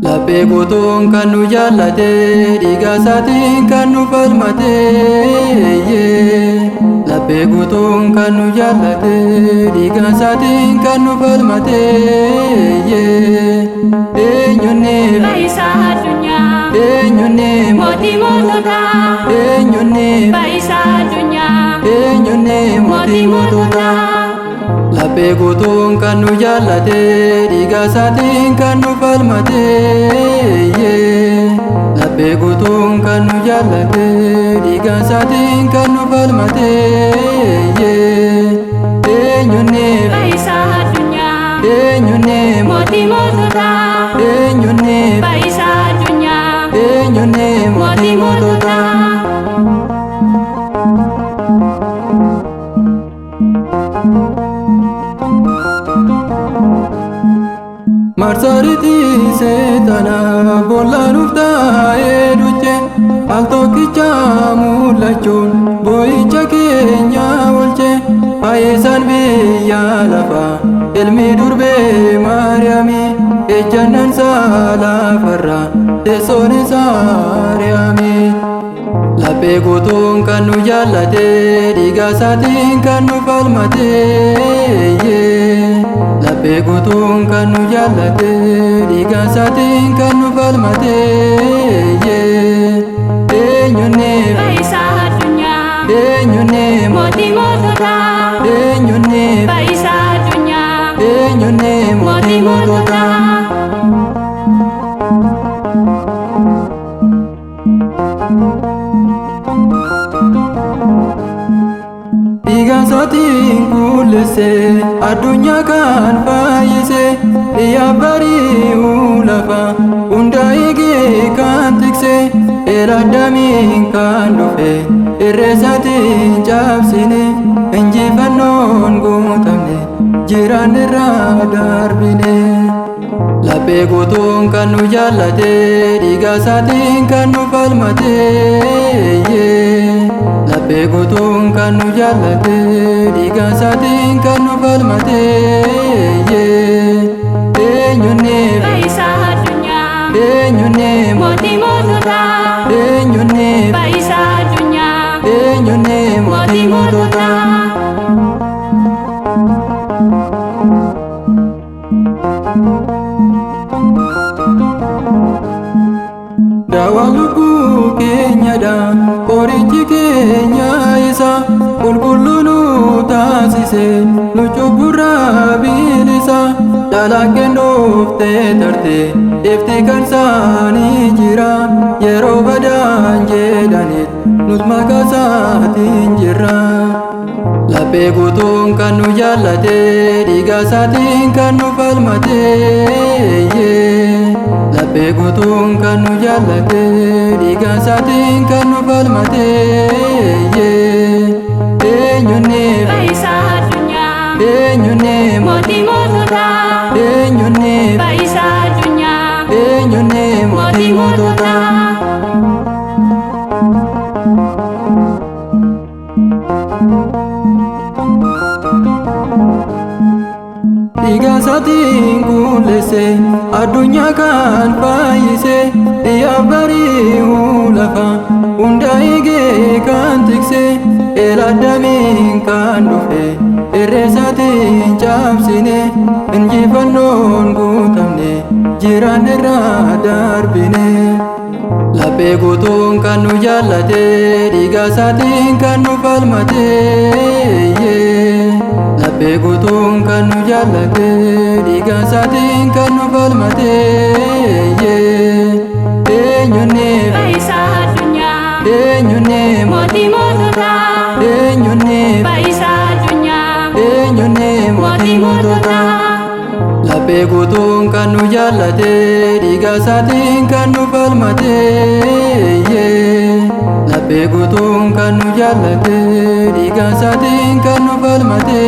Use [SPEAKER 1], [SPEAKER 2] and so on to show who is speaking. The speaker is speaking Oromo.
[SPEAKER 1] Laphee guutuun kan nu jaallate dhiiga isaatiin kan nu falmate. Laphee guutuun kan nu jaallate dhiiga isaatiin kan nu falmate. Eenyuunni
[SPEAKER 2] Fayyisaa addunyaa,
[SPEAKER 1] eenyuunni
[SPEAKER 2] mootii moototaa.
[SPEAKER 1] eenyuunni
[SPEAKER 2] Fayyisaa addunyaa,
[SPEAKER 1] eenyuunni
[SPEAKER 2] mootii moototaa.
[SPEAKER 1] Laphee guutuun kan nu jaallate dhiiga isaatiin kan nu falmate. Laphee guutuun kan nu jaallate dhiiga isaatiin kan nu falmate. Eenyuunni
[SPEAKER 2] Fayyisaa addunyaa,
[SPEAKER 1] eenyuunni
[SPEAKER 2] mootii moototaa.
[SPEAKER 1] eenyuunni
[SPEAKER 2] Fayyisaa addunyaa,
[SPEAKER 1] eenyuunni
[SPEAKER 2] mootii moototaa.
[SPEAKER 1] Marsariitii seexanaa boolla nuuf taa'ee duche al tokkicha mul'achuun boo'icha keenya oolche. Fayyisaan biyya lafaa ilmi durbee Maariyaamii ejjannaan isaa lafarraa teessoon isaa Maariyaamii. Laphee guutuun kan nu jaallate dhiiga isaatiin kan nu falmate. Laphee guutuun kan nu jaallate dhiiga isaatiin kan nu falmate. Eenyuunni
[SPEAKER 2] Fayyisaa addunyaa,
[SPEAKER 1] eenyuunni
[SPEAKER 2] mootii moototaa.
[SPEAKER 1] eenyuunni
[SPEAKER 2] Fayyisaa addunyaa,
[SPEAKER 1] eenyuunni
[SPEAKER 2] mootii moototaa.
[SPEAKER 1] dhiiga isaatiin qulleesse addunyaa kan fayyise. Yaa bari'uu lafa hunda eegee kan tikse. Addaamiin kan dhufe irree isaatiin cabsine. Injifannoon guutamne jiraan irraa darbine. Laphee guutuun kan nu jaallate dhiiga isaatiin kan nu falmate. Laphee guutuun kan nu jaallate dhiiga isaatiin kan nu falmate. Eenyuunni
[SPEAKER 2] Fayyisaa addunyaa,
[SPEAKER 1] eenyuunni
[SPEAKER 2] mootii moototaa.
[SPEAKER 1] eenyuunni
[SPEAKER 2] Fayyisaa addunyaa,
[SPEAKER 1] eenyuunni
[SPEAKER 2] mootii moototaa.
[SPEAKER 1] Daawaa lubbuu keenyadha qorichi keenya isa qulqulluu nu taasise nu cubburraa bilisa. Dhalaggeen dhuftee tarte ifti kan isaanii jira. Yeroo badaan jedhaniit nus maqaa isaatiin jirra. Laphee guutuun kan nu jaallate dhiiga isaatiin kan nu falmate. Laphee guutuun kan nu jaallate dhiiga isaatiin kan nu falmate. Eenyuunni
[SPEAKER 2] Fayyisaa addunyaa,
[SPEAKER 1] eenyuunni
[SPEAKER 2] mootii moototaa.
[SPEAKER 1] eenyuunni
[SPEAKER 2] Fayyisaa addunyaa,
[SPEAKER 1] eenyuunni
[SPEAKER 2] mootii moototaa.
[SPEAKER 1] dhiiga isaatiin qulleesse addunyaa kan fayyise. Yaa bari'uu lafa hunda eegee kan tikse. Addaamiin kan dhufe irree isaatiin cabsine. Injifannoon guutamne jiraan irraa darbine. Laphee guutuun kan nu jaallate dhiiga isaatiin kan nu falmate. Laphee guutuun kan nu jaallate dhiiga isaatiin kan nu falmate. Eenyuunni
[SPEAKER 2] Fayyisaa addunyaa,
[SPEAKER 1] eenyuunni
[SPEAKER 2] mootii moototaa.
[SPEAKER 1] eenyuunni
[SPEAKER 2] Fayyisaa addunyaa,
[SPEAKER 1] eenyuunni
[SPEAKER 2] mootii moototaa.
[SPEAKER 1] laphee guutuun kan nu jaallate dhiiga isaatiin kan nu falmate laphee guutuun kan nu jaallate dhiiga isaatiin kan nu falmate